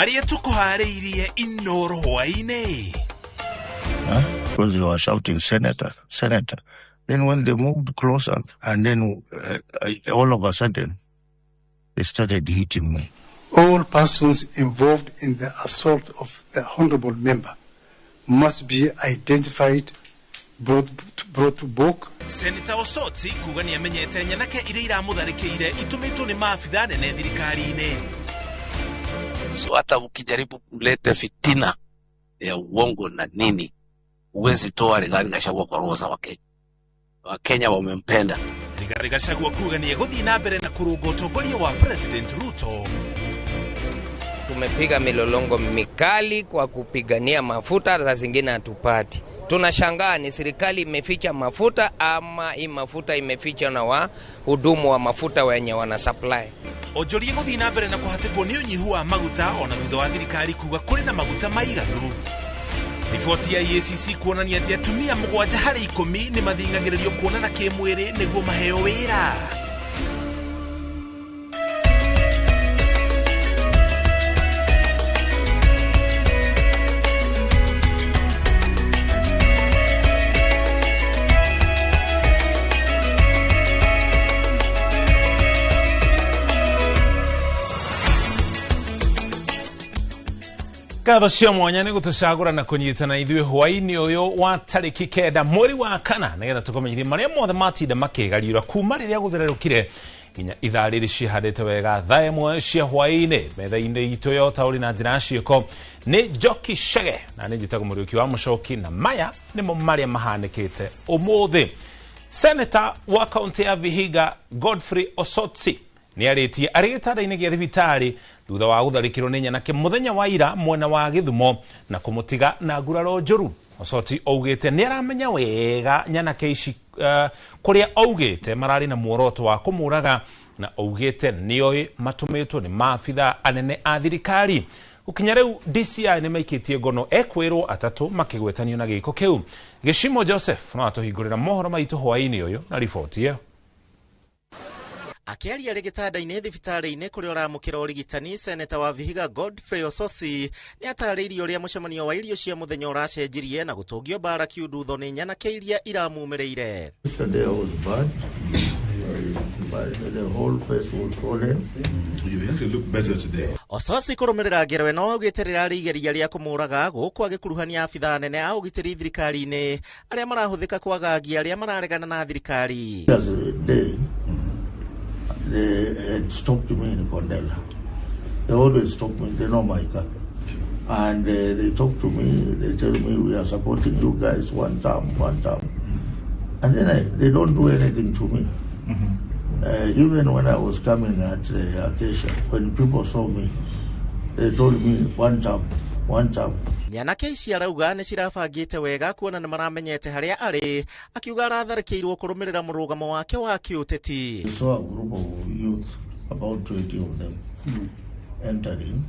Maria tukuharĩirie inoro hwainĩ. Because they were shouting, Senator, Senator. Then when they moved closer, and then all of a sudden, they started hitting me. All persons involved in the assault of the honorable member must be identified, brought to book. Senator Osotsi kuga ni amenyete nyanake iria iramutharĩkĩire itumitwo ni maafitha nene thirikari-inĩ. So hata ukijaribu kuleta fitina ya uongo na nini, uwezi toa Rigathi Gachagua kwa roho za Wakenya. Wakenya wamempenda. Rigathi Gachagua kuga ni egũthiĩ na mbere na kũrũnga ũtongoria wa President Ruto. Tumepiga milolongo mikali kwa kupigania mafuta, za zingine hatupati. Tunashangaa ni serikali imeficha mafuta ama hii mafuta imeficha na wahudumu wa mafuta wenye wana supply. Ojorie gũthiĩ na mbere na kũhatĩkwo nĩ ũnyihu wa maguta ona thutha wa thirikari kuga kũrĩ na maguta maiganu. Riboti ya EACC kuonania atĩ atumia 7 harĩ 10 nĩ mathingagĩrĩrio kuonana kĩmwĩrĩ nĩguo maheo wĩra. Katho cia mwanya nĩ gũtũcagũra na kũnyitana ithuĩ hwainĩ ũyũ wa tarĩki 9 mweri wa kana nĩgetha tũkũmenyithie marĩa mothe matinda makĩgariũra kuma rĩrĩa gũthererũkire nginya ithaa rĩrĩ cihandĩte wega thaa ĩmwe cia hwainĩ metha-inĩ itũ yo ta ũrĩ na njĩra ciĩko nĩ Njoki Chege na nĩ njĩtagwo Mũriũki wa Mũchoki na maya nĩmo marĩa mahanĩkĩte ũmũthĩ. Senator wa kaunti ya Vihiga Godfrey Osotsi nĩ arĩtie arĩ gĩtanda-inĩ gĩa thibitarĩ thutha wa gũtharĩkĩrwo nĩ nyanake mũthenya wa ira mwena wa Gĩthumo na kũmũtiga na nguraro njũru. Osotsi augĩte nĩ aramenya wega nyanake ici kũrĩa augĩte mararĩ na muoroto wa kũmũraga na augĩte nĩoĩ matũmĩtwo nĩ maabitha anene a thirikari. Gũkinya rĩu DCI nĩ maikĩtie ngono ekwĩrwo atatũ makĩgwetanio na gĩko kĩu. Gĩcimo Joseph no atũhingũrĩra mohoro maitũ hwainĩ ũyũ na riboti ĩyo. Akiaria gĩtanda-inĩ thibitarĩ-inĩ kũrĩa ũramũkĩra ũrigitani, Senator wa Vihiga Godfrey Osotsi nĩ atarĩirie ũrĩa mũcemanio wa irio cia mũthenya ũracenjirie na gũtũngio mbara kiundutho nĩ nyanake iria iramumĩrĩire. Yesterday I was bad. The whole face was swollen. You actually look better today. Osotsi kũrũmĩrĩra ngero ĩno augĩte rĩrarĩ igeria rĩa kũmũraga gũkũ agĩkuruhania abitha anene a ũgitĩri thirikari-inĩ arĩa marahũthĩka kwagagia arĩa mararegana na thirikari. They had stopped me in Kondela. They always stop me, they know my car. And they talk to me, they tell me we are supporting you guys one term. And then they don't do anything to me. Even when I was coming at the Acacia, when people saw me, they told me one term. Nyanake ici arauga nĩ cirabangĩte wega kuona nĩ maramenyete harĩa arĩ, akiuga aratharĩkĩirwo kũrũmĩrĩra mũrũgamo wake wa kĩũteti. I saw a group of youth, about 20 of them, entering,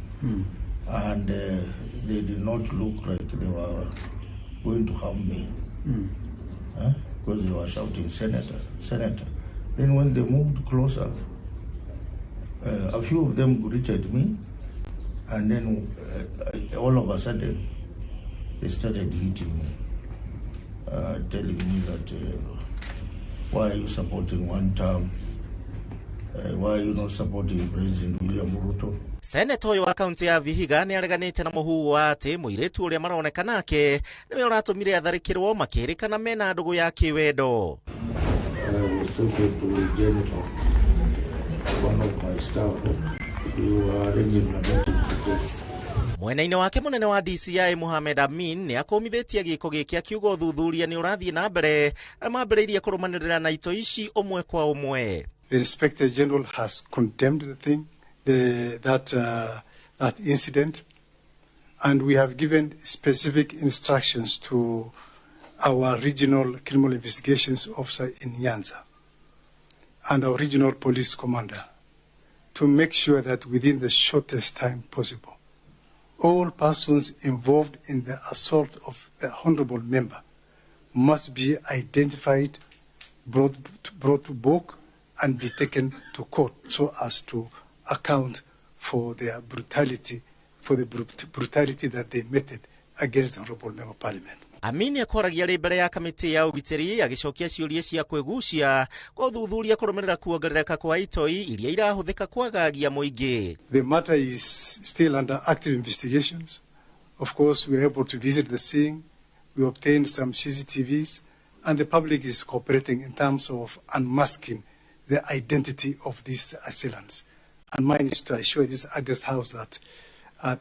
and they did not look like they were going to harm me, because they were shouting, Senator, Senator. Then when they moved closer, a few of them greeted me, and then all of a sudden, they started hitting me, telling me that, why are you supporting one term? Why are you not supporting President William Ruto? Senator ũyũ wa kaunti ya Vihiga nĩ areganĩte na mũhuhu wa atĩ mũirĩtu ũrĩa maroneka nake nĩwe ũratũmire atharĩkĩrwo makĩrĩkana mena ndũgũ ya kĩwendo. I was talking to Jennifer, one of my staff, who are arranging the meeting today. Mwena-inĩ wake mũnene wa DCI Mohamed Amin nĩ akũmithĩtie gĩko gĩkĩ akiuga ũthuthuria nĩ ũrathiĩ na mbere na mambĩrĩirie kũrũmanĩrĩra na ito ici ũmwe kwa ũmwe. The Inspector General has condemned the thing, that incident, and we have given specific instructions to our regional criminal investigations officer in Nyanza and our regional police commander to make sure that within the shortest time possible, all persons involved in the assault of the honorable member must be identified, brought to book, and be taken to court so as to account for their brutality for the brutality that they meted against the Honorable Member of Parliament. Amini akoragia ri mbere ya kamiti ya ugitiri agicokia ciuria cia kwigucia kwa uthuthuria kurumirira kuongerereka kwa itoi iria irahuthika kwagagia muingi. The matter is still under active investigations. Of course, we were able to visit the scene. We obtained some CCTVs, and the public is cooperating in terms of unmasking the identity of these assailants. And mine is to assure this August House that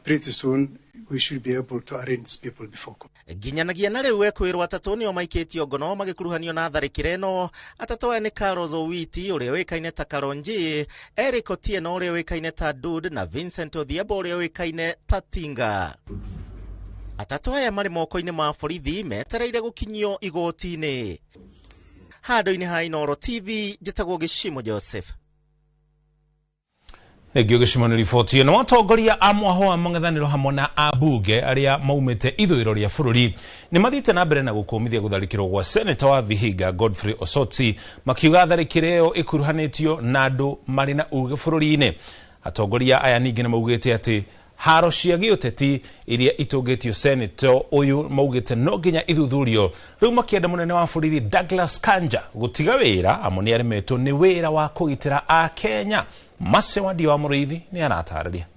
pretty soon we should be able to arrange these people before court. Ginyanagia na riu ekwirwo atatu nio maikitio ngono magikuruhanio na tharikire no atatu aya ni Carlos Owiti uria wikaine ta Karonji, Eric Otieno uria wikaine ta Dude na Vincent Odhiambo uria wikaine ta Tinga. Atatu aya mari moko-ini ma borithi metereire gukinyio igoti-ini. Hado-ini ha Inooro TV njitagwo Gishimo Joseph. Egio Gishimo ni riboti ino atongoria a mwaho wa mang'ethaniro hamwe na abunge aria maumite ithuriro ria bururi ni mathite na mbere na gukumithia gutharikirwo gwa Senator wa Vihiga Godfrey Osotsi makiuga tharikire iyo ikuruhanitio na andu mari na uge bururi-ini. Atongoria aya ningi maugite ati haro cia giuteti iria itungitio Senator uyu maugite no nginya ithuthurio. Riu makienda munene wa borithi Douglas Kanja gutiga wira amoni aremetwo ni wira wa kugitira a Kenya. Mase wa Ndio wa Muriithi ni anatararia.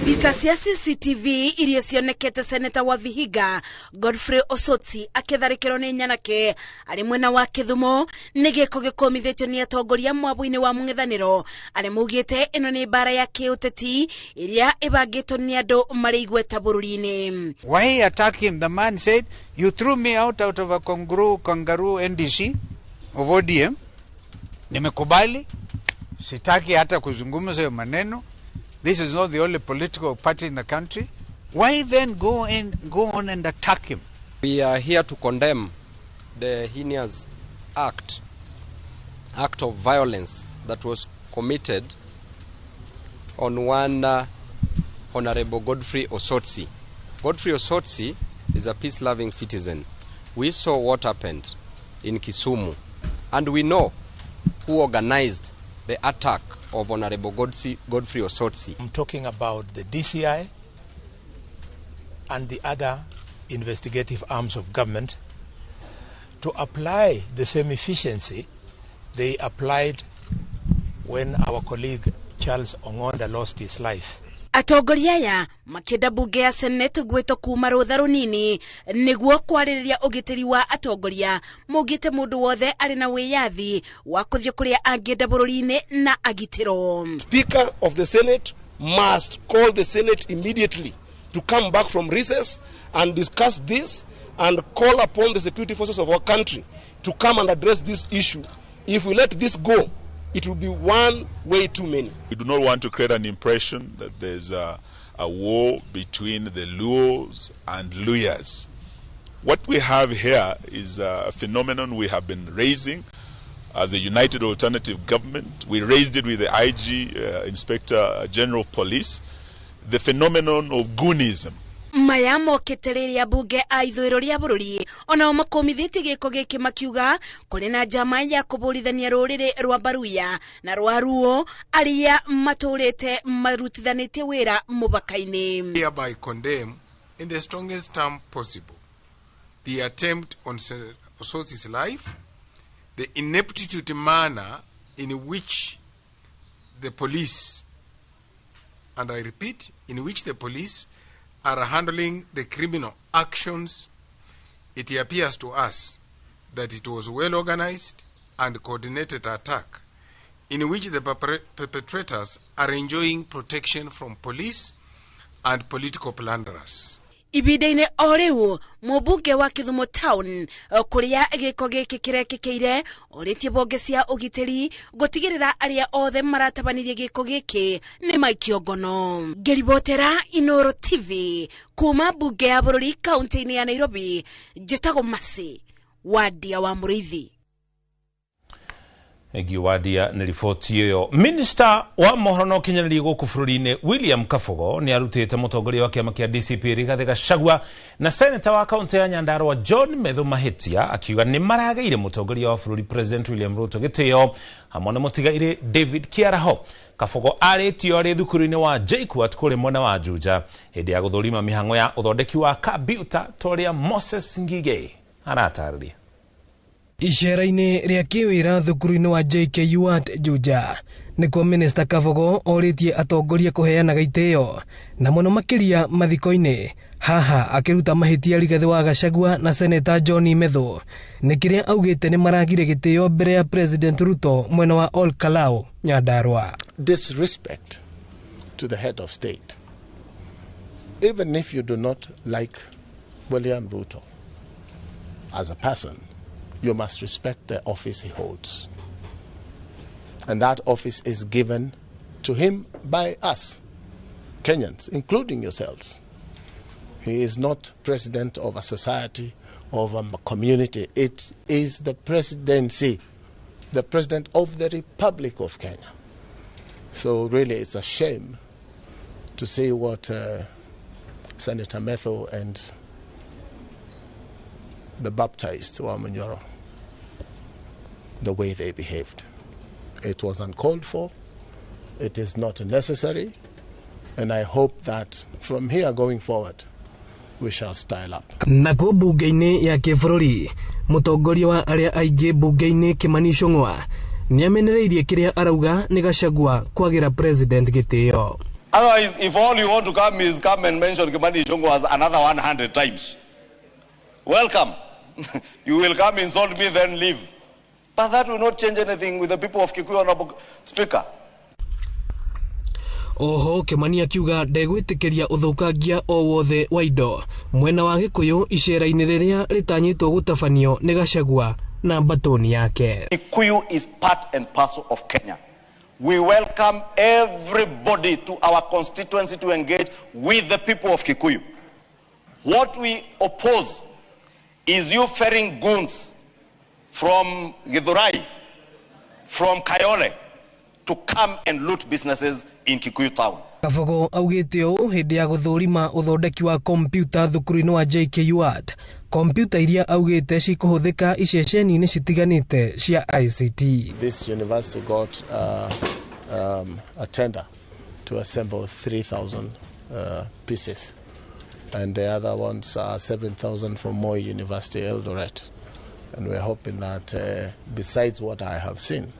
Visa cia CCTV iria cionekete Senator wa Vihiga Godfrey Osotsi akitharikirwo ni nyanake ari mwena wa Kithumo ni giko gikomithitio ni atongoria mwabu-ini wa mung'ethaniro ari mugite ino ni bara ya kiuteti iria ibangitwo ni andu mari igweta bururi-ini. Why he attacked him? The man said, "You threw me out of a kangaroo NDC of ODM. Nimekubali, sitaki hata kuzungumza hiyo maneno. This is not the only political party in the country. Why then go on and attack him?" We are here to condemn the heinous act of violence that was committed on one Honorable Godfrey Osotsi. Godfrey Osotsi is a peace-loving citizen. We saw what happened in Kisumu, and we know who organized the attack of Honorable Godfrey Osotsi. I'm talking about the DCI and the other investigative arms of government to apply the same efficiency they applied when our colleague Charles Ong'onda lost his life. Atongoria aya makienda bunge ya Senate gwito kuma rutha runini niguo kwaririria ugitiri wa atongoria mugite mundu wothe ari na wiyathi wa kuthia kuria angienda bururi-ini na agitiro. Speaker of the Senate must call the Senate immediately to come back from recess and discuss this and call upon the security forces of our country to come and address this issue. If we let this go, it will be one way too many. We do not want to create an impression that there's a war between the Luos and Luyas. What we have here is a phenomenon we have been raising as a united alternative government. We raised it with the IG, Inspector General of Police, the phenomenon of goonism. Maya mokitiriria bunge a ithuriro ria bururi ona makomithiti giko giki makiuga kuri na njama ya kuburithania ruriri rwa Baruya na rwa Ruo aria maturite marutithanitie wira mubaka-ini. Hereby condemn in the strongest term possible the attempt on Osotsi's life, the ineptitude manner in which the police, and I repeat, in which the police are handling the criminal actions. It appears to us that it was well organized and coordinated attack in which the perpetrators are enjoying protection from police and political plunderers. Ibida-ini oriu mubunge wa Kithumo Town kuria giko giki kirekikeire oritie bonge cia ugitiri gutigirira aria othe maratabanirie giko giki ni maikio ngono. Ngeribotera Inooro TV kuma bunge ya bururi kaunti-ini ya Nairobi, njitagwo Mase wa Ndio wa Muriithi. Giwadia ni riboti iyo. Minister wa mohoro no kinyanĩria gũkũ bũrũri-inĩ William Kabogo ni arutĩte mũtongoria wa kĩama kĩa DCP Rigathĩ Gachagua na senator wa kaunti ya Nyandarua John Methu Mahĩtia akiuga ni marageire mũtongoria wa bũrũri President William Ruto gĩtĩo hamwe na mũtigairĩ David Kiaraho. Kabogo arĩtio arĩ thukuru-inĩ wa JKUAT kũrĩ mwena wa Juja hĩndĩ ya gũthũrima mĩhang'o ya ũthondeki wa kambiuta torĩa Moses Ngige aratarĩria. Icera-inĩ rĩa kĩwĩra thukuru-inĩ wa JKUAT Juja nĩkuo Minister Kabogo orĩtie atongoria kũheanaga itĩo na mũno makĩria mathiko-inĩ. Haha akĩruta mahĩtia Rigathĩ wa Gachagua na Senator John Methu nĩ kĩrĩa augĩte nĩ maragire gĩtĩo mbere ya President Ruto mwena wa Ol Kalou Nyandarua. Disrespect to the head of state. Even if you do not like William Ruto as a person, you must respect the office he holds. And that office is given to him by us, Kenyans, including yourselves. He is not president of a society, of a community. It is the presidency, the president of the Republic of Kenya. So really it's a shame to see what Senator Methu and the baptized Wamunyoro, the way they behaved. It was uncalled for, it is not necessary, and I hope that from here going forward we shall style up. Nako bunge-inĩ ya kĩbũrũri mũtongoria wa arĩa aingĩ bunge-inĩ Kimani Ichung'wa nĩamenereirie kĩrĩa arauga nĩ Gachagua kwagĩra president gĩtĩo. Otherwise, if all you want to come is come and mention Kimani Ichung'wa another 100 times, welcome. You will come, insult me, then leave. But that will not change anything with the people of Kikuyu, Honorable Speaker. Oho Kimani akiuga ndegwĩtĩkĩria ũthũkangia o wothe wa indo mwena wa Gĩkũyũ icera-inĩ rĩrĩa rĩtanyĩtwo gũtabanio nĩ Gachagua na mbatoni yake. Kikuyu is part and parcel of Kenya. We welcome everybody to our constituency to engage with the people of Kikuyu. What we oppose is you ferrying goons from Githurai, from Kayole, to come and loot businesses in Kikuyu town. Kabogo augĩte ũũ hĩndĩ ya gũthũrima ũthondeki wa kompyuta thukuru-inĩ wa JKUAT. Kompyuta iria augĩte cikũhũthĩka iceceni-inĩ citiganĩte cia ICT. This university got a tender to assemble 3,000 pieces, and the other ones are 7,000 from Moi University, Eldoret. And we're hoping that besides what I have seen,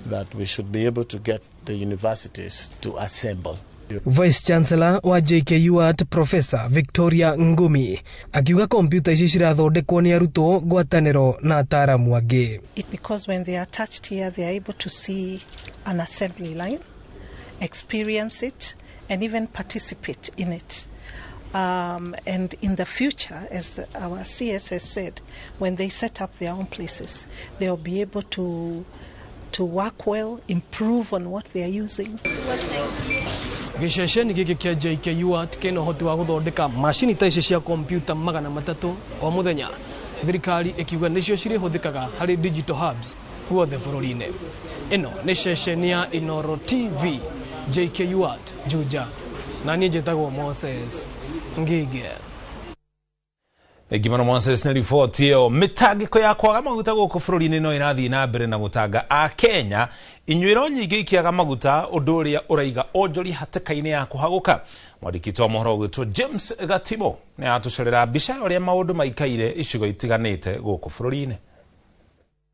that we should be able to get the universities to assemble. Vice Chancellor wa JKUAT Professor Victoria Ngumi akiuga kompyuta ici cirathondekwo nĩ arutwo ngwatanĩro na ataaramu angĩ. Because when they are attached here, they are able to see an assembly line, experience it, and even participate in it. And in the future, as our CS has said, when they set up their own places, they'll be able to work well, improve on what they are using. Gĩceceni gĩkĩ kĩa JKUAT kĩna ũhoti wa gũthondeka macini ta ici cia kompyuta 300 o mũthenya. Thirikari ĩkiuga nĩcio cirĩhũthĩkaga harĩ digital hubs guothe bũrũri-inĩ. Ĩno nĩ ceceni ya Inooro TV, JKUAT Juja. Na niĩ njĩtagwo Moses Ngige. Gimana Moses na riboti iyo. Mitangĩko ya kwaga maguta gũkũ bũrũri-inĩ no ĩrathiĩ na mbere na gũtanga a Kenya inyuĩro nyingĩ ikiaga maguta ũndũ ũrĩa ũraiga onjori hatĩka-inĩ ya kũhagũka. Mwandĩki wa mohoro gwĩtwo James Gatimo nĩ atũcerera mbica ũrĩa maũndũ maikaire icigo itiganĩte gũkũ bũrũri-inĩ.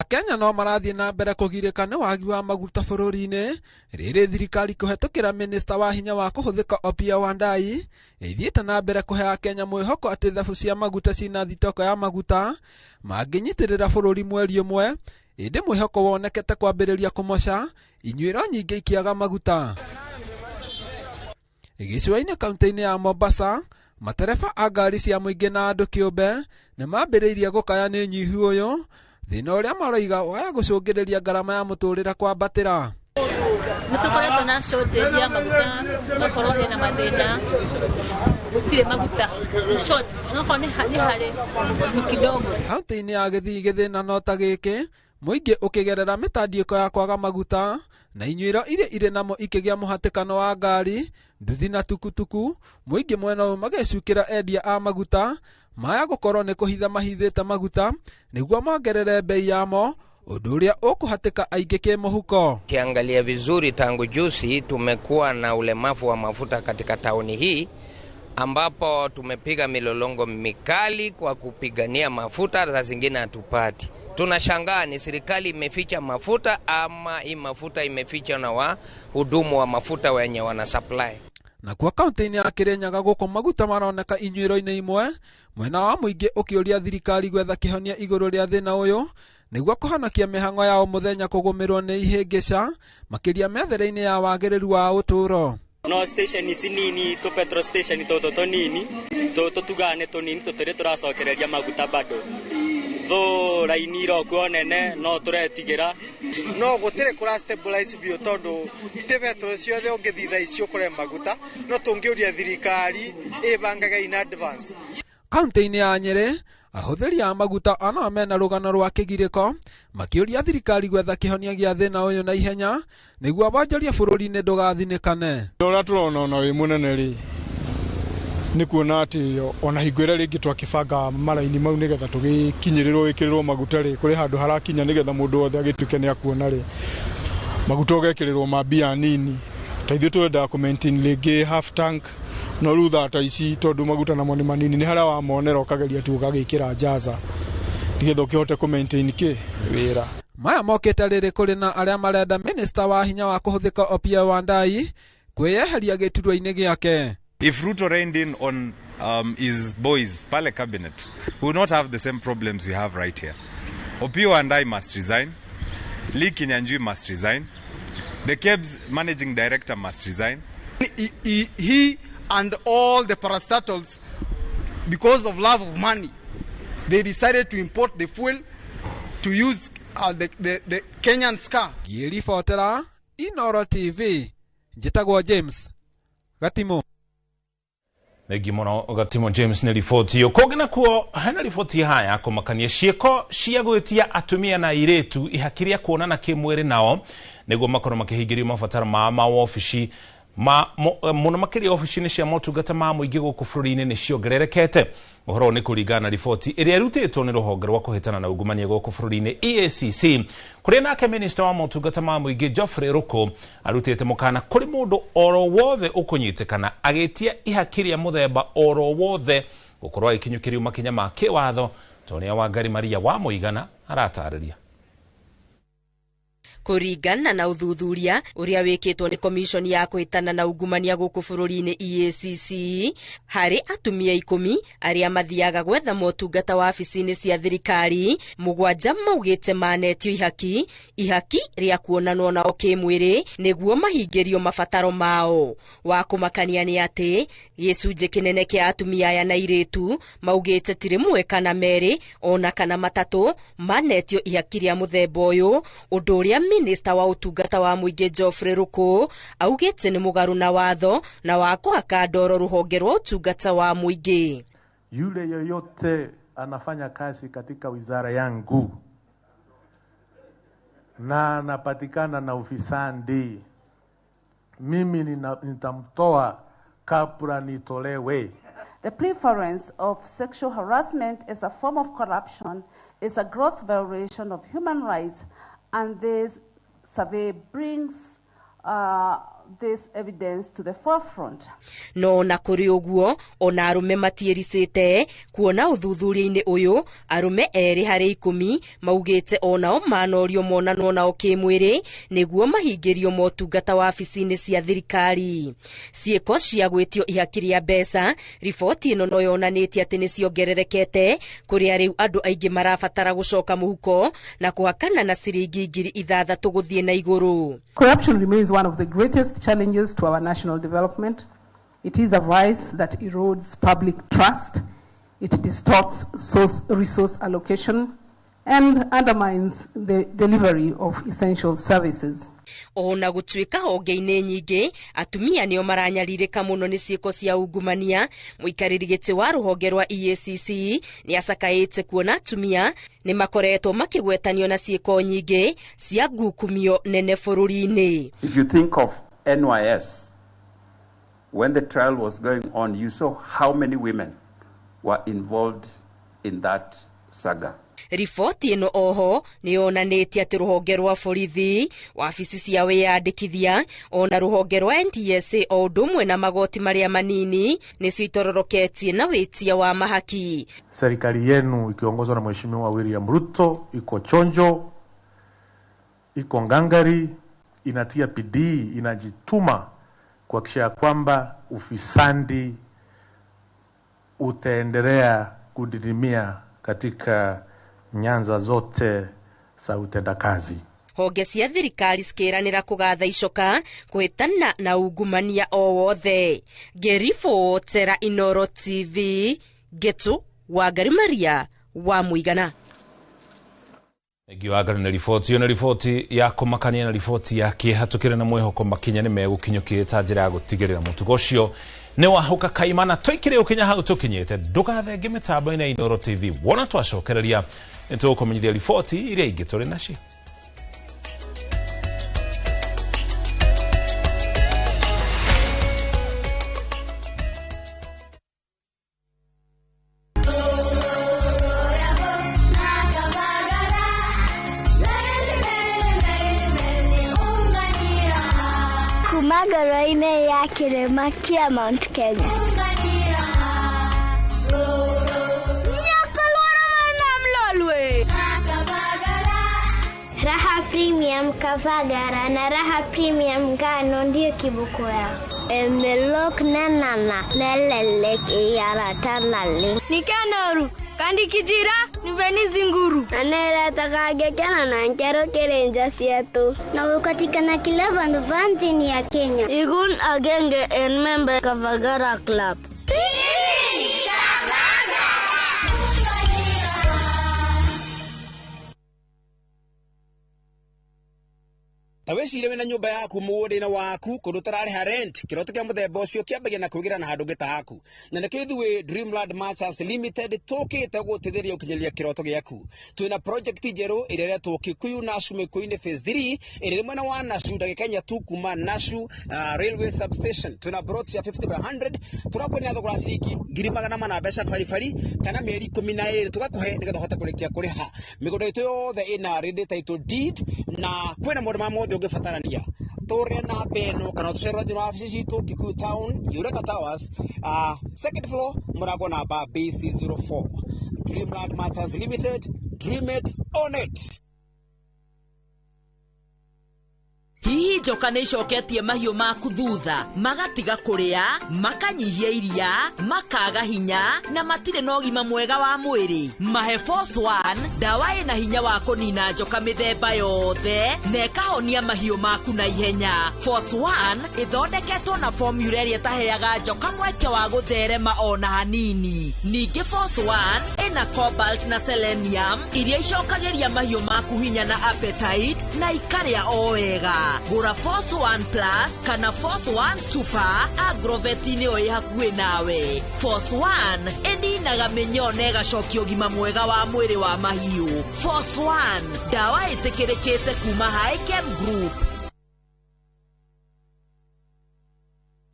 Kenya no marathiĩ na mbere kũgirĩka nĩ wagi wa maguta bũrũri-inĩ rĩrĩ thirikari kũhetũkĩra minista wa hinya wa kũhũthĩka Opiah Wandayi ĩthiĩte na mbere kũhe Kenya mwĩhoko atĩ thabu cia maguta cina thitoko ya maguta mangĩnyitĩrĩra bũrũri mweri ũmwe, ĩndĩ mwĩhoko wonekete kwambĩrĩria kũmoca inyuĩro nyingĩ ikiaga maguta. Gĩcũa-inĩ kaunti-inĩ ya Mombasa, matereba a ngari cia mũingĩ na andũ kĩũmbe nĩ mambĩrĩirie gũkaya nĩ nyihu ũyũ thĩna ũrĩa maroiga waya gũcũngĩrĩria ngarama ya mũtũrĩre kwambatĩra. Nĩtũkoretwo na shortage ya maguta, gũkorwo hena mathĩna, gũtirĩ maguta, short, onokorwo nĩ harĩ ni kidogo. Kaunti-inĩ ya Gĩthii gĩthĩna no ta gĩkĩ, muingi ukigerera mitandiiko ya kwaga maguta na inyuiro iria ire namo ikigia muhatikano wa ngari nduthi na tukutuku. Muingi mwena uyu magecukira endia a maguta maya gukorwo ni kuhitha mahithite maguta niguo mongerere bei yamo, undu uria ukuhatika aingi kimuhuko. Kiangalia vizuri, tangu juzi tumekuwa na ulemavu wa mafuta katika tauni hii, ambapo tumepiga milolongo mikali kwa kupigania mafuta, za zingine hatupati. Tunashangaa ni serikali imeficha mafuta ama hii mafuta imeficha na wahudumu wa mafuta wenye wana supply. Na kwa kaunti ya Kirinyaga guko maguta maroneka inyuiro-ini imwe, mwena wa muingi ukiuria thirikari gwetha kihonia iguru ria thina uyu niguo kuhonokia mihango yao muthenya kugumirwo ni ihingica makiria methere-ini ya wagiriru wa uturo. No station ici nini to petrol station toto tonini toto tugane tonini tutire turacokereria maguta bado tho raini ro kuonene no turetigira no gutire kura stabilize bio tondu ite petrol ciothe ungithitha icio kure maguta no tungiuria thirikari ibangaga in advance. Kaunti-ini ya Nyeri ahuthiri a maguta ana mena rugano rwa kigiriko makiuria thirikari gwetha kihonia gia thina uyu na ihenya niguo bonjoria bururi-ini ndugathinikane. Ora turona ona wi munene ri ni kuona ati ona hingwira ringi twakibanga maraini mau nigetha tugikinyirirwo wikirirwo maguta ri kuri handu harakinya nigetha mundu wothe agituke ni akuona ri maguta ugekirirwo mabia nini taithio twenda ku maintain ringi half tank no rutha ta ici tondu maguta namo ni manini ni haria wa monera ukageria tu ukagikira jaza nigetha ukihote ku maintain ki wira. Maya mokete riri kuri na aria marenda minister wa hinya wa kuhuthika Opiah Wandayi kweyeheria giturwa-ini giake. If Ruto reigned in on his boys, Pale cabinet, we will not have the same problems we have right here. Opiah Wandayi must resign. Lee Kinyanjui must resign. The KEBS managing director must resign. He and all the parastatals, because of love of money, they decided to import the fuel to use the Kenyan SCA. Yirifotera Inoro TV. Jitagwa James Gatimo. Negi mono Gatimo James ni ripoti yo kogena kuo hana ripoti haya kumakania cieko cia gwitia atumia na iretu ihakiria kuonana kimwere nao niguo makono makihingirio mabataro ma ofici muno makiria ofici-ini cia motungata ma muingi guku bururi-ini ni ciongererekete. Uhoro ni kuringana ripoti iria irutitwo ni ruhonge rwa kuhitana na ungumania guku bururi-ini EACC kuria nake minister wa motungata ma muingi Geoffrey Ruku arutite mukana kuri mundu oro wothe ukunyitikana agitia ihakiria muthemba oro wothe gukorwa ikinyukirio makinya ma kiwatho. Tonia Wangari Maria wa Muigana aratariria. Kuringana na uthuthuria uria wikitwo ni commission ya kuhitana na ungumania guku bururi-ini EACC hari atumia 10 aria mathiaga gwetha motungata wa afici-ini cia thirikari 7 maugite manetio ihaki ria kuonanwo nao kimwiri niguo mahingirio mabataro mao. Wa kumakania ni ati gicunji kinene kia atumia aya na iritu maugite tiri mwe kana meri ona kana matatu manetio ihaki ria muthemba uyu, undu uria Minister wa utungata wa muingi Geoffrey Ruku augite ni mugaru na watho na wa kuhaka ndoro ruhonge rwa utungata wa muingi. Yule yoyote anafanya kazi katika wizara yangu na anapatikana na ufisadi, mimi nitamtoa kabla nitolewe. The preference of sexual harassment as a form of corruption is a gross violation of human rights, and this survey brings this evidence to the forefront. No na kuri uguo ona arume matierisite kuona uthuthuria-ini uyu arume eri hari 10 maugite onao manorio monanwo nao kimwiri niguo mahingirio motungata wa afici-ini cia thirikari. Cieko cia gwitio ihakiria mbeca, riboti ino no yonanitie ati ni ciongererekete kuria riu andu aingi marabatara gucoka muhuko na kuhakana na ciringi 6,000 guthie na iguru. Corruption remains one of the greatest challenges to our national development. It is a vice that erodes public trust, it distorts resource allocation, and undermines the delivery of essential services. Ona gutuika honge-inĩ nyingĩ atumia nĩo maranyarirĩka mũno nĩ ciĩko cia ungumania, mũikarĩri gĩtĩ wa rũhonge rwa EACC nĩ acakaĩte kuona atumia nĩ makoretwo makĩgwetanio na ciĩko nyingĩ cia ngukumio nene bũrũri-inĩ. If you think of NYS, when the trial was going on, you saw how many women were involved in that saga. Riboti ĩno oho nĩ yonanĩtie atĩ rũhonge rwa borithi, wabici cia wĩyandĩkithia, ona rũhonge rwa NTSA o ũndũ ũmwe na magoti marĩa manini nĩcio itororoketie na wĩtia wa mahaki. Serikali yenu ikiongozwa na Mheshimiwa William Ruto iko chonjo, iko ngangari, inatia bidii, inajituma kuhakikisha kwamba ufisadi utaendelea kudidimia katika nyanza zote za utendakazi. Honge cia thirikari cikĩranĩra kũgatha icoka kũhĩtana na ungumania o wothe. Ngĩribotera Inooro TV, Getu Wangari Maria wa Mũigana. Giwagari na riboti ya kũmakania na riboti ya kĩhatũkĩre na mwĩhoko makinya nĩ megũkinyũkĩte njĩra ya gũtigĩrĩra mũtugo ũcio nĩ wahuka kaimana. Tũikire ũkinya hau tũkinyĩte, ndũgathenge mĩtambo-inĩ ya Inooro TV. Wona twacokereria nĩ tũkũmenyithia riboti iria ingĩ tũrĩ nacio. Magaraine ya kĩrĩma kĩa Mount Kenya. Raha Premium Kavagara na Raha Premium Ngano ndio kibuku yao. Emelok nanana nelelek yaratanale. Nikanoru kandi kijira niveni zinguru. Anela takagekana na nkero kerenja sietu. Na ukatikana kila bandu vantini ya Kenya. Igun agenge en member Kavagara Club. Tawecire wena nyumba yaku mũgũnda-inĩ waku kũndũ ũtararĩha rent, kĩroto kĩa mũthemba ũcio kĩambagia na kwĩgira na handũ ngĩta haku. Na nĩkĩo ithuĩ Dreamland Masters Limited tũkĩte gũteithĩrĩria ũkinyanĩria kĩroto gĩaku. Twĩna project njerũ ĩrĩa ĩretwo Kikuyu Nashu Mĩkũyũ-inĩ phase 3 ĩrĩ mwena wa Nashu ndagĩka inya tu kuma Nashu railway substation. Twĩna plot ya 50 by 100 tũrakwĩra thogora ciringi 400 mbeca baribari kana mĩeri 12 tũgakũhe nĩgetha ũhote kũrĩkia kũrĩha. Mĩgũnda itũ yothe ĩna ready title deed na kwĩna maũndũ ma mothe ũngĩbatarania. Tũre na beno kana tũcerwa thĩinĩ wa wabici citũ Kikuyu Town, Eureka Towers, second floor, mũrango namba BC04. Dreamland Masters Limited, dream it, own it. Hihi njoka nĩ icoketie mahiũ maku thutha, magatiga kũrĩa, makanyihia iria, makaga hinya na matirĩ na ũgima mwega wa mwĩrĩ. Mahe Force One, ndawa ĩna hinya wa kũnina njoka mĩthemba yothe na ĩkahonia mahiũ maku na ihenya. Force One ĩthondeketwo na formula ĩrĩa ĩtaheaga njoka mweke wa gũtherema ona hanini. Ningĩ Force One ĩna cobalt na selenium iria icokagĩria mahiũ maku hinya na appetite na ikarĩa o wega. Gura Force One Plus kana Force One Super Agrovet-inĩ o hakuhĩ nawe. Force One ĩninaga mĩnyoo na ĩgacokia ũgima mwega wa mwĩrĩ wa mahiũ. Force One, ndawa ĩtĩkĩrĩkĩte kuma Highchem Group.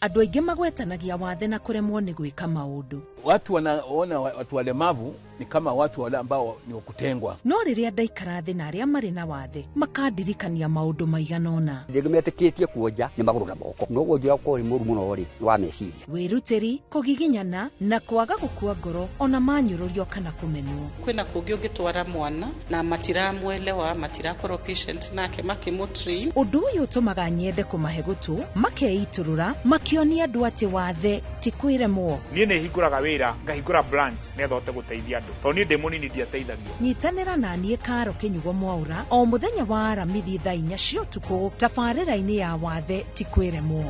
Andũ aingĩ magwetanagia wathe na kuremwo nĩ gwĩka maũndũ. Watu wanaona watu walemavu ni kama watu wale ambao ni wakutengwa. No rĩrĩa ndaikara thĩ na arĩa marĩ na wathe makandirikania maũndũ maigana ũna. Ndĩgĩmetĩkĩtie kuonja nĩ magũrũ na moko. No wonjera kwa mũru mũno rĩ wa meciria. Wĩrutĩri, kũgiginyana na kwaga gũkua ngoro ona manyũrũrio kana kũmenwo. Kwĩna kũngĩ ũngĩtwara mwana na matiramwelewa, matirakorwo patient nake makĩmũtrain. Ũndũ ũyũ ũtũmaga nyende kũmahe gũtũ, makeiturũra, makĩonia andũ atĩ wathe ti kwĩremwo. Niĩ nĩ hingũraga wĩra, ngahingũra branch nĩgetha hote gũteithia andũ. Tondũ niĩ ndĩ mũnini ndiateithagio. Nyitanĩra na niĩ Karo Kĩnyugo Mwaũra o mũthenya wa Aramithi thaa 4 cia ũtukũ tabarĩra-inĩ ya wathe ti kwĩremwo.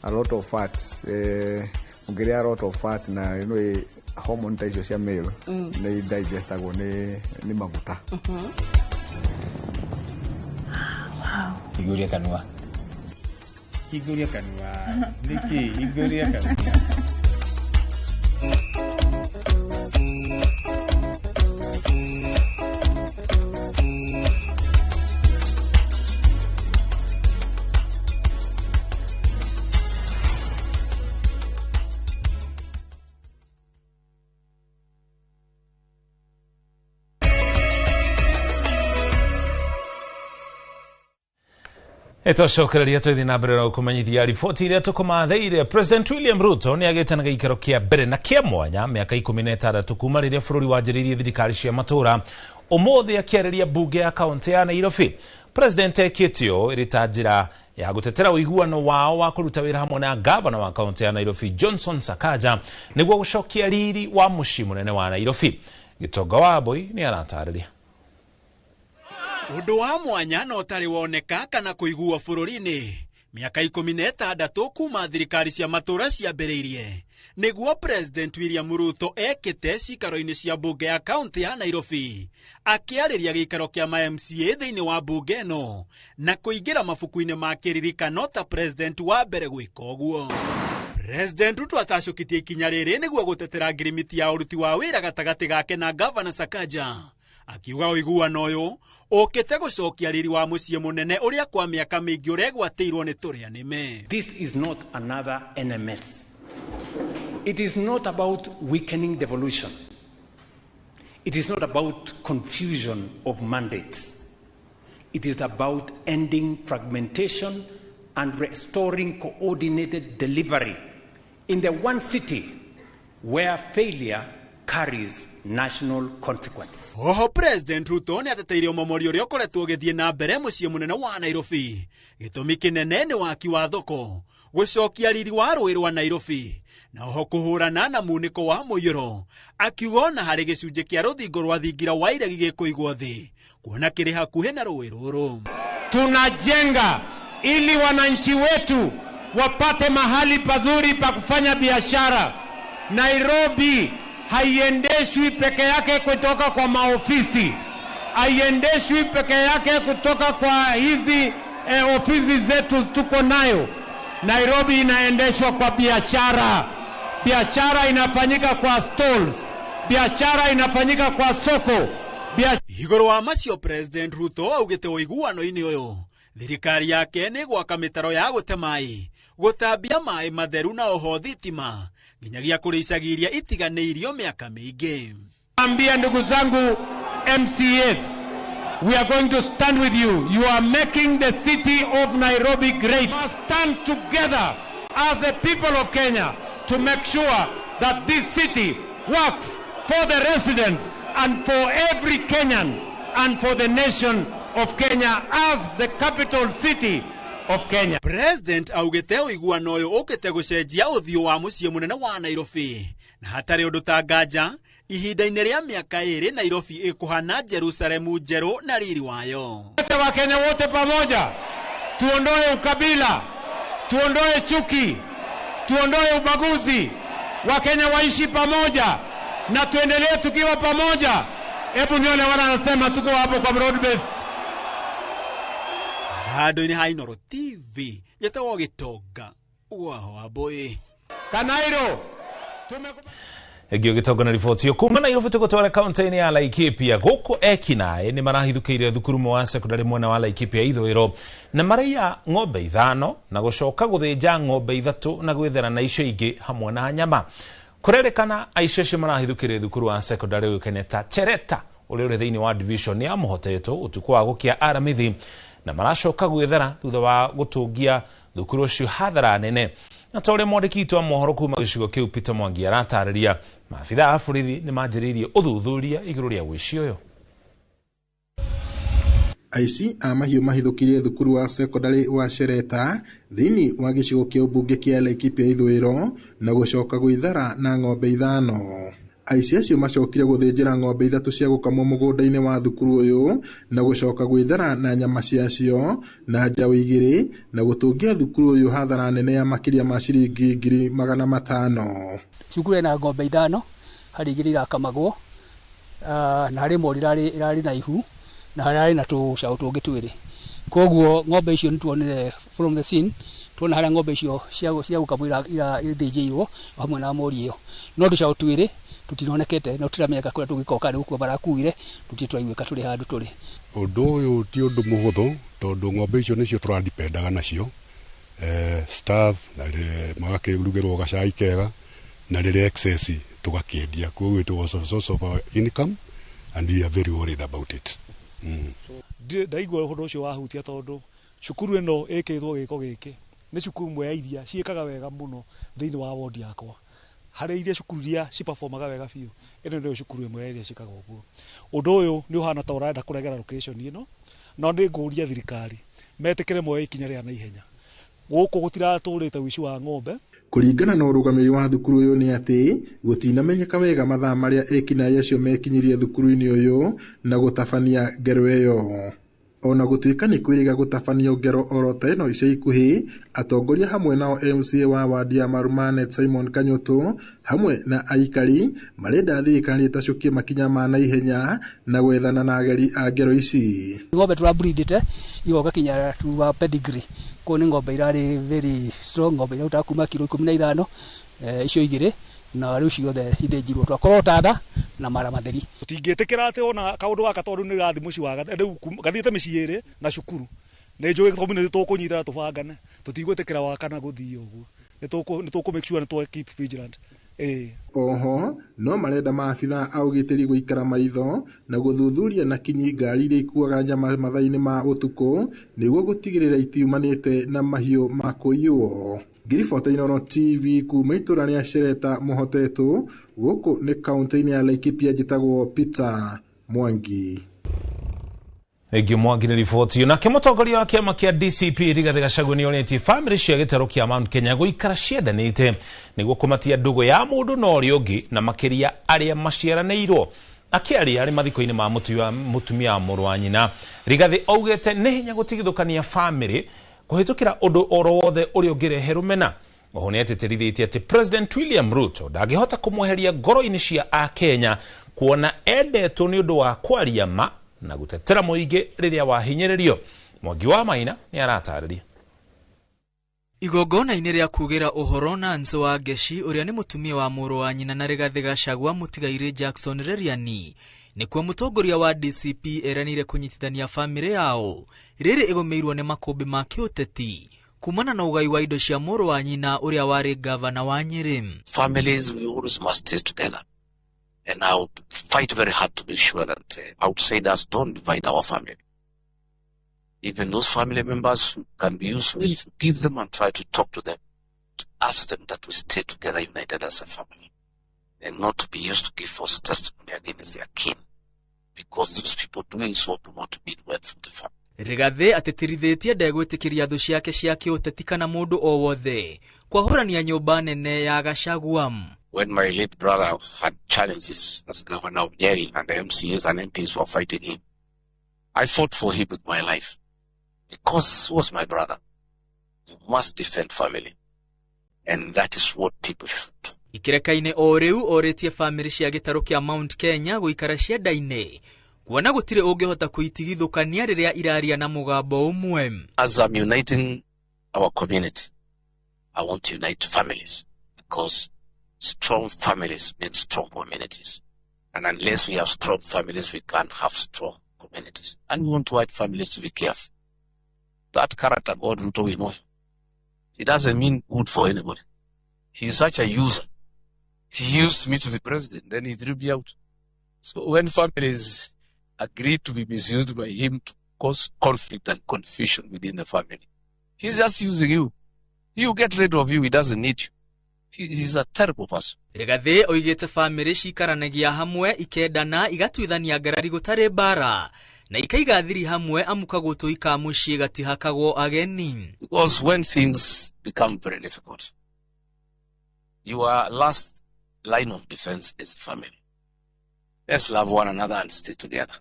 A lot of facts ungeria a lot of fat na hormone ta icio cia male ni digestagwo ni maguta. Higuria kanua Niki higuria kanua. Etocokereria twithi na mbere kumanyithia riboti iria tukumatheire. President William Ruto ni agitanaga ikero kia mbere na kia mwanya miaka 16 kuma riria bururi wanjiririe thirikari cia matura umuthi akiariria bunge ya kaunti ya Nairobi. President ekitio irita njira ya gutetera uiguano wao wa kuruta wira hamwe na governor wa kaunti ya Nairobi Johnson Sakaja niguo gucokia riri wa muci munene wa Nairobi. Gitonga wa Boy ni aratariria undu wa mwanya no tari woneka kana kuigua bururi-ini miaka 16 kuma thirikari cia matura ciambiriirie niguo President William Ruto ekite cikaro-ini cia bunge ya kaunti ya Nairobi akiariria gikaro kia MCA thiini wa bunge no na kuingira mabuku-ini ma kiririkano ta president wa mbere gwika uguo. President Ruto atacokitie ikinya riri niguo gutetera ngirimiti ya uruti wa wira gatagati gake na Governor Sakaja akiuga uiguano uyu ukite gucokia riri wa mucie munene uria kwa miaka mingi uregwatirwo ni turia nime. This is not another NMS. It is not about weakening devolution. It is not about confusion of mandates. It is about ending fragmentation and restoring coordinated delivery in the one city where failure carries national consequence. Oho President Ruto ni ateteire umomori uria ukoretwo ugithie na mbere mucie munene wa Nairobi gitumi kinene ni waki wa thoko gucokia riri wa rũĩ rwa Nairobi na oho kuhurana na muniko wa mũiyũro akiuga na hari gicunjĩ kia rũthingo rwa thingira wa iregi gĩkũigwo thĩ kuona kĩrĩ hakuhĩ na rũĩ rũrũ. Tunajenga ili wananchi wetu wapate mahali pazuri pa kufanya biashara. Nairobi haiendeshwi peke yake kutoka kwa maofisi, haiendeshwi peke yake kutoka kwa hizi ofisi zetu tuko nayo. Nairobi inaendeshwa kwa biashara. Biashara inafanyika kwa stalls, biashara inafanyika kwa soko. Iguru wa macio President Ruto augite uiguano-ini uyu thirikari yake ni gwaka mitaro ya gute mai, gutambia mai matheru na oho thitima nginyagia kuricagiria itiganeirio miaka mingi. Ambia ndugu zangu MCAs, we are going to stand with you. You are making the city of Nairobi great. We must stand together as the people of Kenya to make sure that this city works for the residents and for every Kenyan and for the nation of Kenya as the capital city of Kenya. President augite uiguano uyu ukite gucenjia uthio wa mucie munene wa Nairobi na hatari undu tangaja ihinda-ini ria miaka iri Nairobi ikuhana Jerusalemu njeru na riri wayo. Wa Kenya wote pamoja tuondoe ukabila, tuondoe chuki, tuondoe ubaguzi. Wa Kenya waishi pamoja na tuendelee tukiwa pamoja. Hebu nione wanasema tuko hapo kwa broad based. Hado-ini ha Inooro TV yetawo Gitonga wa Boy Kanairo egio Gitonga na riboti yo kuma Nairobi tukotwara kaunti-ini ya Laikipia guku ekinae ni marahithukire thukuru wa secondary mwena wa Laikipia ithwiro na maraia ng'ombe 5 na gucoka guthinja ng'ombe 3 na gwithera na icio ingi hamwe na nyama. Kurerekana aicece marahithukire thukuru wa secondary ukeneta Chereta uri thiini wa division ya Muhoteto utuku wa gukia Aramithi na maracoka gwithera thutha wa gutungia thukuru ucio hathara nene. Na tore mwandiki wa mohoro kuma gicigo kiu Peter Mwangi aratariria maabitha a borithi ni manjiririe uthuthuria iguru ria wici uyu. Aici a mahiũ mahithũkirie thukuru wa secondary wa Chereta thiini wa gicigo kia ubunge kia Laikipia ithwiro na gucoka gwithara na ng'ombe 5. aici acio macokire gũthĩnjĩra ng'ombe 3 cia gũkamwo mũgũnda-inĩ wa thukuru ũyũ na gũcoka gwĩthara na nyama ciacio na njaũ 2 na gũtũngia thukuru ũyũ hathara nene ya makĩria ma ciringi 500,000. Cukuru ena ng'ombe 5 harĩ 2 irakamagwo na harĩ mori irarĩ na ihu na harĩ na tũcaũ tũngĩ 2. Koguo ng'ombe icio nĩtuonire from the scene, tuona harĩa ng'ombe icio cia gũkamwo ithĩnjĩirwo hamwe na mori ĩyo, no tũcaũ 2 tutinonekete no turamenya kũrĩa tũgĩkoka rĩu kwa barakuire tutitwaigwĩka tũrĩ handũ tũrĩ. Ũndũ ũyũ ti ũndũ mũhũthũ tondũ ng'ombe icio nĩcio tũradipendaga nacio staff na magakĩrugĩrwo gacai kega na rĩrĩa excess tũgakĩendia, koguo it was a source of our income and we are very worried about it. Ndaigua ũhoro ũcio wahutia tondũ cukuru ĩno ĩkĩrwo gĩko gĩkĩ nĩ cukuru mwe ya iria ciĩkaga wega mũno thĩinĩ wa ward yakwa. Harĩ iria cukuru iria ciperformaga wega biũ, ĩno nĩyo cukuru ĩmwe iria ciĩkaga ũguo. Ũndũ ũyũ nĩ ũhana ta ũrenda kũregera location ĩno, no nĩ ngũria thirikari metĩkĩre moe ikinya rĩa na ihenya. Gũkũ gũtiratũrĩte ũici wa ng'ombe. Kũringana na ũrũgamĩrĩri wa thukuru ũyũ nĩ atĩ gũtinamenyeka wega mathaa marĩa ekinaĩ acio mekinyirie thukuru-inĩ ũyũ na gũtabania ngero ĩyo. Ona gũtuĩka nĩ kwĩrĩga gũtabanio ngero oro ta ĩno ica ikuhĩ, atongoria hamwe nao MCA wa wadi ya Marumanet Simon Kanyũtũ hamwe na aikari marenda thirikari ĩtacũkie makinya ma na ihenya na gwethana na ageri a ngero ici. Ng'ombe tũrabreedite igoka kinya tuwa pedigree, ko nĩ ng'ombe irarĩ very strong, ng'ombe irauta kuma kilo 15 icio 2 na rĩu ciothe ithĩnjirwo twakorwo tada na mara matheri. Tũtingĩtĩkĩra atĩ ona kaũndũ gaka tondũ nĩ gathi mũci wa rĩu gathiĩte mĩciĩ 2 na cukuru. Nĩ njũĩ tũmĩnĩ tũkũnyitana tũbangane, tũtigwĩtĩkĩra wakana gũthiĩ ũguo. Nĩ tũkũ make sure nĩ keep vigilant. Oho no marenda maabitha a ũgitĩri gũikara maitho na gũthuthuria na kinyi ngari iria ikuaga nyama mathaa-inĩ ma ũtukũ nĩguo gũtigĩrĩra itiumanĩte na mahiũ ma kũiywo. Ngiribota Inooro TV kuma itũra rĩa Shereta Mũhotetũ gũkũ nĩ kaunti-inĩ ya Laikipia, njĩtagwo Peter Mwangi. Egi Mwangi nĩ riboti na mũtongoria wa kĩama kĩa DCP Rigathĩ Gachagua nĩ onete family cia gĩtarũ kĩa Mount Kenya gũikara ciendanĩte nĩguo kũmatia ndũgũ ya mũndũ na ũrĩa ũngĩ na makĩria arĩa maciaranĩirwo. Akĩaria arĩ mathiko-inĩ ma mũtumia wa mũrũ wa nyina, Rigathĩ augĩte nĩ hinya gũtigithũkania family kũhĩtũkĩra ũndũ oro wothe ũrĩa ũngĩrehe rũmena. Oho nĩ atĩtĩrithĩtie atĩ President William Ruto ndangĩhota kũmweheria ngoro-inĩ cia Akenya kuona endetwo nĩ ũndũ wa kwaria ma na gutetera mũingĩ rĩrĩa wahinyĩrĩrio. Mwangi wa Maina nĩ aratarĩria. Igongona-inĩ rĩa kugĩra ũhoro na Nzo wa Ngeshi ũrĩa nĩ mũtumia wa mũrũ wa nyina na Rigathĩ Gachagua mũtigairĩ Jackson Reriani nĩkuo mũtongoria wa DCP eranire kũnyitithania famĩlĩ yao rĩrĩ ĩgũmĩirwo nĩ makũmbĩ ma kĩũteti kumana na ũgai wa indo cia mũrũ wa nyina ũrĩa warĩ gavana wa Nyĩrĩ. Families, we always must stay together. And I would fight very hard to make sure that outsiders don't divide our family. Even those family members who can be used, we'll give them and try to talk to them, to ask them that we stay together united as a family, and not to be used to give false testimony against their kin, because those people doing so do not mean well for the family. Rigathĩ atĩtĩrithĩtie ndegwĩtĩkĩria thũ ciake cia kĩũteti kana mũndũ o wothe kwahũrania nyũmba nene ya Gachagua. When my late brother had challenges as governor of Nyeri and the MCAs and MPs were fighting him, I fought for him with my life because he was my brother. You must defend family, and that is what people should do. Ikirekaine o rĩu orĩtie family cia gĩtarũ kĩa Mount Kenya gũikara ciendaine kuona gũtirĩ ũngĩhota kũitigithũkania rĩrĩa iraria na mũgambo ũmwe. As I'm uniting our community, I want to unite families because strong families mean strong communities. And unless we have strong families, we can't have strong communities. And we want white families to be careful. That character, God Ruto, we know him. He doesn't mean good for anybody. He's such a user. He used me to be president, then he threw me out. So when families agree to be misused by him to cause conflict and confusion within the family, he's just using you. You get rid of you, he doesn't need you. He's a terrible person. Rigathĩ oigĩte family cikaranagia hamwe ikendana igatuithania ngarari gũtarĩ bara na ikaiga thiri hamwe amukagwo tũika mũciĩ gatihakagwo ageni. Because when things become very difficult, your last line of defense is the family. Let's love one another and stay together.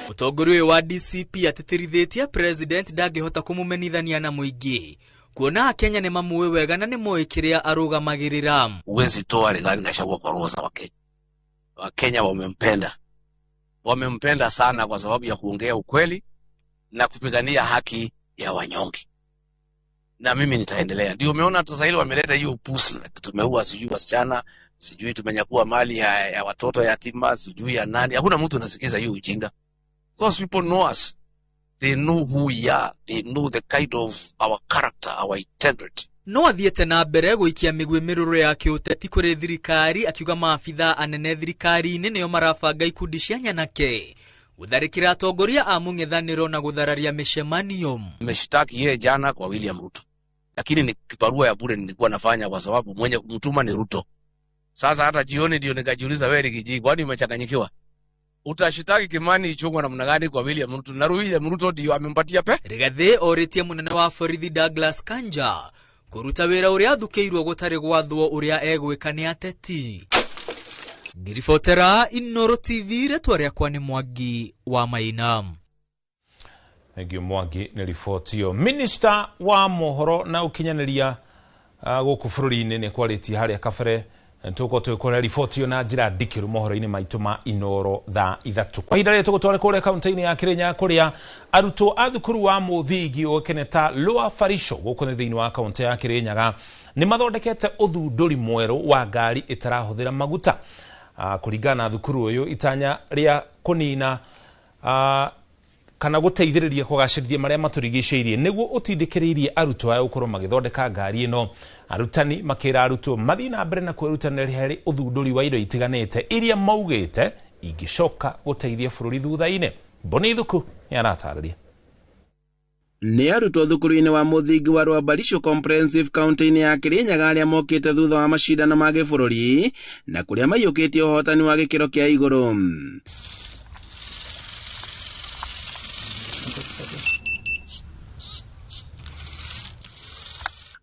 Mutongori wa DCP ateterithitie president ndangihota kumumenithania na muingi kuona Kenya ni mamuwe wega na ni moyo kiria arugamagirira. Uwezi toa Rigathi Gachagua kwa roho za Wakenya. Wakenya wamempenda sana kwa sababu ya kuongea ukweli na kupigania haki ya wanyonge. Na mimi nitaendelea. Ndio umeona sasa hili wameleta hiyo upusi, tumeua sijui wasichana, sijui tumenyakua mali ya watoto yatima, sijui ya nani. Hakuna mtu anasikiza hiyo ujinga. Because people know us. They know who we are. They know the kind of our character, our integrity. No athiete na mbere guikia migwe miruru ya kiuteti kuri thirikari akiuga maafitha anene thirikari-ini niyo marabanga ikundi cia nyanake gutharikira atongoria a mung'ethaniro na guthararia mishemanio. Nimeshtaki yeye jana kwa William Ruto, lakini ni kibarua ya bure nilikuwa nafanya kwa sababu mwenye kumtuma ni Ruto. Sasa hata jioni ndio nikajiuliza, wewe Rigiji, kwani umechanganyikiwa? Utashitaki Kimani Ichung'wa namna gani kwa William Ruto? Na William Ruto ndio amempatia pe. Rigathi oritie munene wa borithi Douglas Kanja kuruta wira uria athukiirwo gutari gwathwo uria egwika ni ateti. Ngiribotera Inooro TV retwa riakwa ni Mwangi wa Maina. Egyo Mwangi ni ribotio. Minister wa mohoro na ukinyaniria guku bururi-ini ni quality haria kabere tuko twikora ribotio na njira ndikiru mohoro-ini maitu ma Inooro thaa 3. Kwa ihinda rĩrĩ tũgũtware kũrĩa kaunti-inĩ ya Kirinyaga kũrĩa arutwo a thukuru wa mũthingi ũĩkaine ta Lower Farisho gũkũ nĩ thĩinĩ wa kaunti ya Kirinyaga nĩ mathondekete ũthundũri mwerũ wa ngari ĩtarahũthĩra maguta. Kũringana na thukuru ũyũ itanya rĩa kũnina kana guteithĩrĩria kũgacĩrithia marĩa matũrigicĩirie nĩguo ũtindĩkĩrĩirie arutwo aya gũkorwo magĩthondeka ngari ĩno. Arutani makĩra arutwo mathiĩ na mbere na kwĩrutanĩria harĩ ũthundũri wa indo itiganĩte iria maugĩte ingĩcoka gũteithia bũrũri thutha-inĩ. Boni Thuku nĩaratarĩria. Nĩ arutwo thukuru-inĩ wa mũthingi wa Lower Farisho Comprehensive County-inĩ ya Kirinyaga arĩa mokĩte thutha wa macindano ma gĩbũrũri na kũrĩa maiyũkĩtie ũhotani wa gĩkĩro kĩa igũrũ.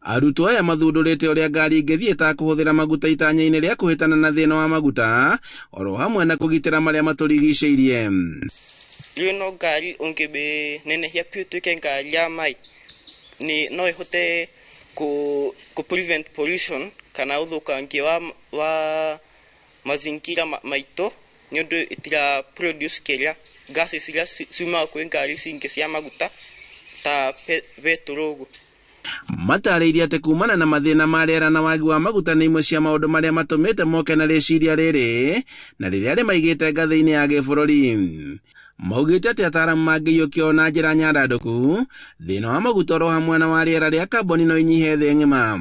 Arutwo aya mathundũrĩte ũrĩa ngari ingĩthiĩ ĩtakũhũthĩra maguta itanya-inĩ rĩa kũhĩtana na thĩna wa maguta oro hamwe na kũgitĩra marĩa matũrigicĩirie. Ino ngari ungebe nenehia piu tuike ngari ya mai ni no ihote ku prevent pollution kana uthukangia wa mazingira maito ni undu itira produce keria gases iria ciuma kwi ngari cingi cia maguta ta petrol. Matarĩirie atĩ kumana na mathĩna ma rĩera na wagi wa maguta nĩ imwe cia maũndũ marĩa matũmĩte moke na rĩciria rĩrĩ na rĩrĩa rĩmaigĩte ngathĩ-inĩ ya gĩbũrũri. Maugĩte atĩ ataaramu mangĩiyũkio na njĩra nyandandũku thĩna wa maguta oro hamwe na wa rĩera rĩa kaboni no inyihe thĩ ng'ima.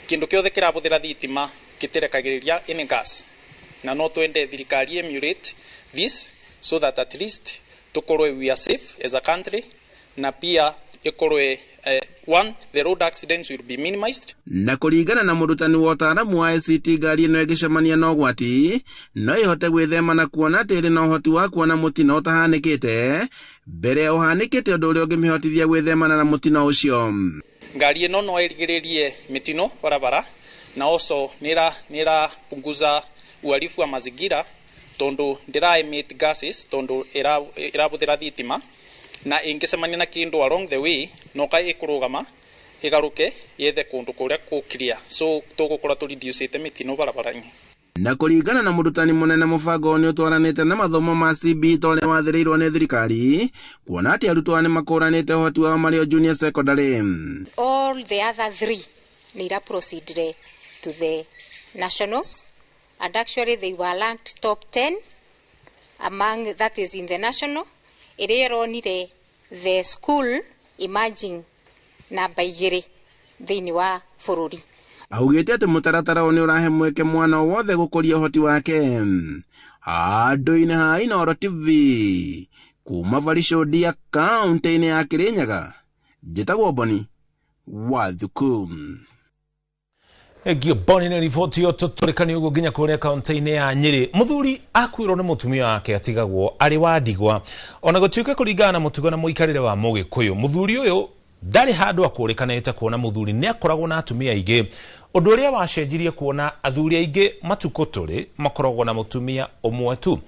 Kĩndũ kĩothe kĩrahũthĩra thitima gĩterekagĩrĩria in gas na no twende thirikari emulate this so that at least tukorwe we are safe as a country na pia ikorwe one, the road accidents will be minimized. Na kũringana na mũrutani wa ũtaaramu wa ICT ngari ĩno ĩgĩcemania na ũgwati no ĩhote gwĩthema na kuona atĩ ĩrĩ na ũhoti wa kuona mũtino ũtahanĩkĩte mbere ya ũhanĩkĩte ũndũ ũrĩa ũngĩmĩhotithia gwĩthemana na mũtino ũcio. Ngari ĩno no ĩrigĩrĩrie mĩtino barabara na also nĩra punguza uhalifu wa mazingira tondu ndĩra emit gases tondu ĩrahũthĩra thitima na ingĩcemania na kĩndũ along the way no kai ĩkũrũgama ĩgaruke yethe kũndũ kũrĩa kũkiria so tũgũkora tũreducĩte mĩtino barabara-inĩ. Na kũringana na mũrutani mũnene mũbango nĩ ũtwaranĩte na mathomo ma CBE tondũ wathĩrĩirwo nĩ thirikari kuona atĩ arutwo nĩ makũranĩte ũhoti wao marĩ o junior secondary. All the other three nĩira proceed to the nationals and actually they were ranked top 10 among that is in the national. Ĩrĩronire the school emerging namba 2 thĩinĩ wa bũrũri. Augĩte atĩ mũtaratara ũyũ nĩ ũrahe mweke mwana wothe gũkũria ũhoti wake. Handũ-inĩ ha Inooro TV kuma Farisho Dia kaunti-inĩ ya Kirinyaga njĩtagwo Boni wa Thuku. Egio Boni nĩ riboti yo tũtũrĩkani ũguo nginya kũrĩa kaunti-inĩ ya Nyĩrĩ. Mũthuri akuĩrwo nĩ mũtumia wake atigagwo arĩ wa ndigwa. Ona gũtuĩka kũringana na mũtugo na mũikarĩre wa Mũgĩkũyũ, mũthuri ũyũ ndari handu akurikanite kuona muthuri ni akoragwo na atumia aige undu uria wacenjirie kuona athuri aige matuko turi makoragwo na mutumia umwe tu.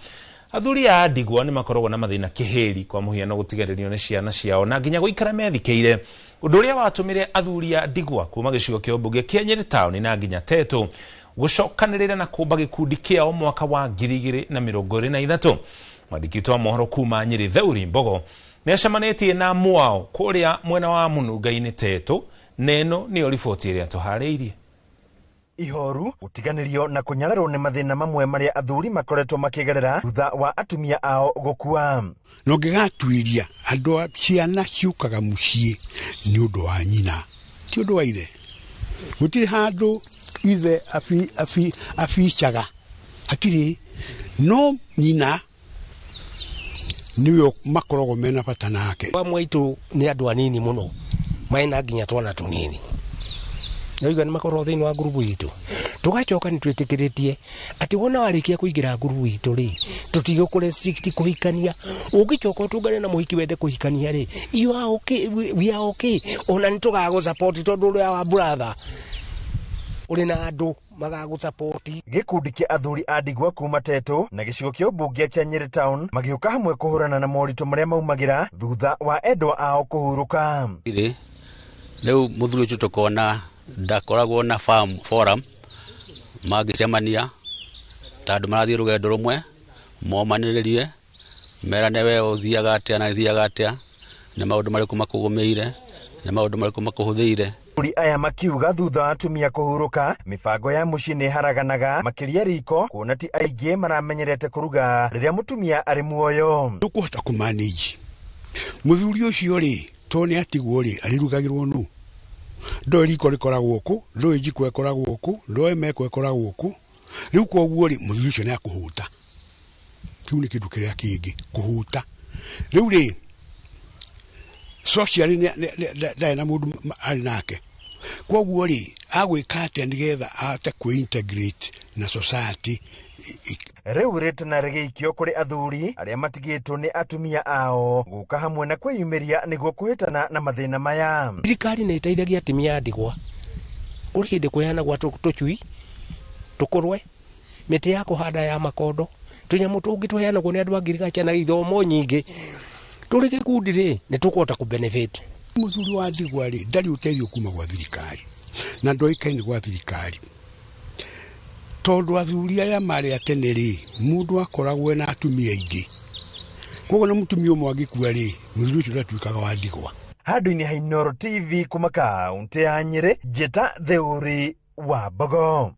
Athuri a ndigwa ni makoragwo na mathina kiheri kwa muhiano gutigarerio ni ciana ciao na nginya guikara methikeire, undu uria watumire athuri a ndigwa kuma gicigo kia Mbunge kia Nyeri Town na nginya Teto gucokanirira na kumba gikundi kiao mwaka wa 2023. Mwandiki wa mohoro kuma Nyeri Theuri Mbogo ni acemanitie na mwao kuria mwena wa Mununga-ini Teto. Neno ni riboti iria tuharĩirie. Ihoru utiganirio na kunyararwo ni mathina mamwe maria athuri makoretwo makigerera thutha wa atumia ao gukua. No ngigatuiria andu ciana ciukaga mucii ni undu wa nyina ti undu wa ithe. Gutiri handu ithe aficaga atiri no nyina niwe makorogo mena bata nake. Bamwe itu ni andu anini muno maina nginya twana tunini. Noiga ni makoro thini wa grupu itu tugacoka ni twitikiretie ati wona warikia kuingira grupu itu ri tutigo kure strict kuhikania ugicoka tugane na muhiki wende kuhikania ri you are okay, we are okay, ona nitugago support tondu uri wa brother uri na andu magago support. Gikundi kia athuri a ndigwa kuma Teto na gicigo kia Mbunge kia Nyeri Town magiuka hamwe kuhurana na morito maria maumagira thutha wa endwa ao kuhuruka. Leo muthuri ucio tukona ndakoragwo na farm forum magicemania tandu marathie rugendo rumwe momaniririe merane we uthiaga atia na ithiaga atia ni maundu mariku makugumeire ni maundu mariku makuhuthiire. Athuri aya makiuga thutha wa atumia kuhuruka mibango ya mucii ni haraganaga makiria riko kuona ti aingi maramenyerete kuruga riria mutumia ari muoyo. Tukuhota kumanage muthuri ucio ri tone atigwo ri arirugagirwo nu ndo riko rikoragwo ku ndo ijiko ekoragwo ku ndo emeko ekoragwo ku riu koguo ri muthuri ucio ni akuhuta riu ni kindu kiria kingi kuhuta riu ri social ni na mundu ari nake koguo ri agwika atia nigetha ate kuintegrate na society. Riu ritana rigeikio kuri athuri aria matigitwo ni atumia ao guka hamwe na kwiyumiria niguo kuhitana na mathina maya. Thirikari ni iteithagia atumia ndigwa uri hindi kuyana gwa tucui tukurwe miti ya kuhanda ya makondo tunyamu tungi tuheanagwo ni andu angirigacha na ithomo nyingi turi gikundi ri ni tukuhota ku benefit. Muthuri wa ndigwa ri ndari uteithio kuma gwa thirikari na ndoikaini gwa thirikari tondu athuri aria mari atene ri mundu akoragwo na atumia aingi koguo na mutumia umwe agikua ri muthuri ucio ndatuikaga wa ndigwa. Handu-ini ha Inooro TV kuma kaunti ya Nyeri, Njeta Theuri wa Mbogo.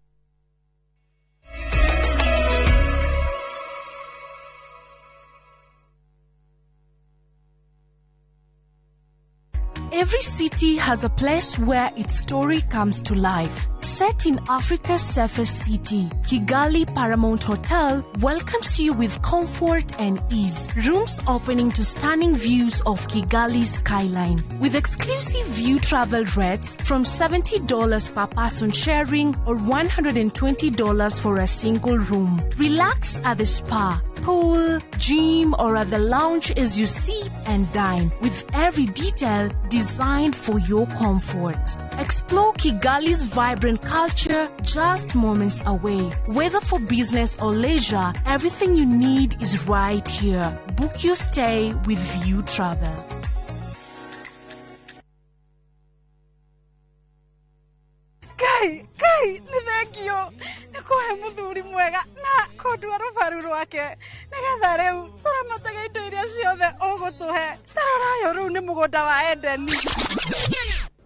Every city has a place where its story comes to life. Set in Africa's safest city, Kigali Paramount Hotel welcomes you with comfort and ease. Rooms opening to stunning views of Kigali's skyline. With exclusive view travel rates from $70 per person sharing or $120 for a single room. Relax at the spa, pool, gym, or at the lounge as you sip and dine, with every detail designed for your comfort. Explore Kigali's vibrant culture just moments away. Whether for business or leisure, everything you need is right here. Book your stay with View Travel. Kai, ni thengio ni kuhe muthuri mwega na kondwa rubaru rwake nigetha riu turamataga indo iria ciothe ugutuhe tarorayo riu ni mugunda wa Edeni.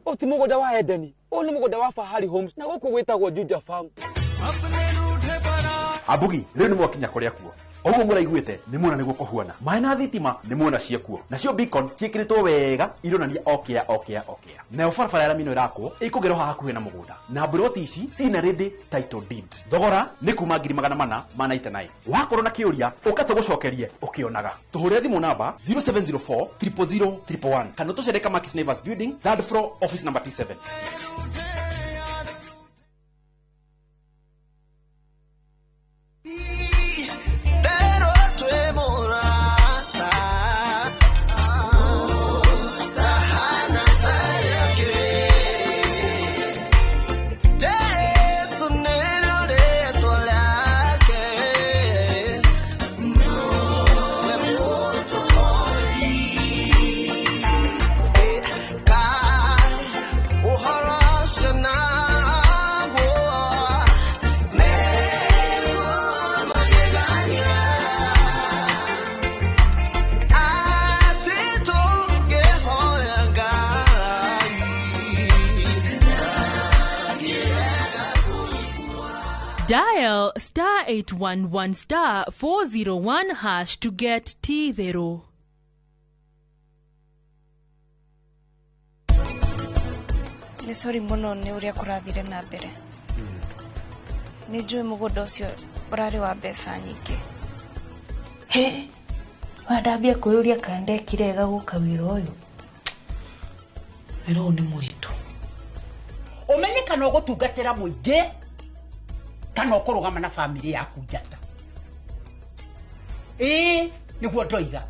Oti mugunda wa Edeni o ni mugunda wa Fahari Homes na guku gwitagwo Juja Farm. Abugi riu ni mwakinya kuria kuo oguo muraiguite ni muona niguo kuhuana mai na thitima ni muona ciekuo nacio beacon ciikiritwo wega ironania okea nayo barabara ya ramino irakwo ikugerwo hakuhe na mugunda na broti ici cina ready title deed. Thogora ni kuma 499 wakorwo na kiuria ukate gucokerie ukionaga tuhure thimu namba 0704 000 111 kana tucereka Markis Naivas building 3rd floor office number T7. Dial *811*401# to get T0. Nĩ sorry mũno nĩ ũrĩa kũrathire na mbere. Nĩ njũĩ mũgũnda ũcio ũrarĩ wa mbeca nyingĩ. He, wandambia kwĩyũria kana ndekire wega gũka wĩra ũyũ. Wĩra ũyũ nĩ mũritũ. Ũmenye kana ũgũtungatĩra mũingĩ kana ũkũrũgama na family yaku njata. Nĩguo ndoiga.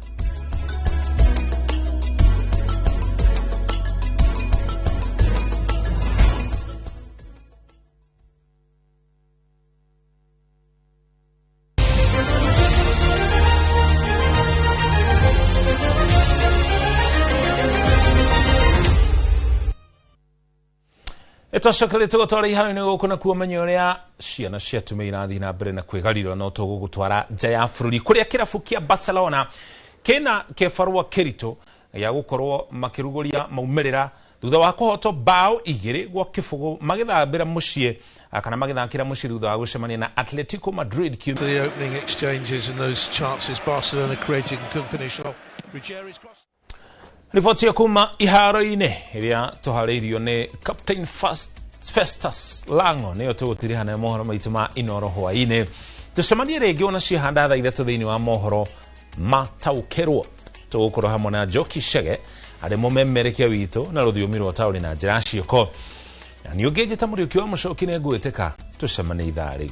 Etoshakale tugotwara iharo-inĩ gũkũ na kuomenya ũrĩa ciana ciatumia irathiĩ na mbere na kwĩgarĩrwo no tũgũgũtwara nja ya bũrũri kũrĩa kĩrabu kĩa Barcelona kĩna kĩbarũa kĩritũ gĩa gũkorwo makĩrugũria maumĩrĩra thutha wa kũhotwo bao 2-0 magĩthambĩra mũciĩ kana magĩthakĩra mũciĩ thutha wa gũcemania na Atletico Madrid. The opening exchanges and those chances Barcelona created and couldn't finish off. Ruggieri's cross. Riboti ya kuma iharo-inĩ ĩrĩa tũharĩirio nĩ Captain Festus Lango nĩyo tũgũtiriha na mohoro maitũ ma Inoro hwaĩ-inĩ. Tũcemanie rĩngĩ ona cihanda thaa 3 thĩinĩ wa mohoro mataũkerwo. Tũgũkorwo hamwe na Njoki Chege arĩ mũmemerekia witũ na rũthiomi rwa taũni na njĩra cioko. Nĩ ũngĩnjĩta Mũriũki wa Mũchoki nĩ ngwĩtĩka tũcemanie ithaa rĩu.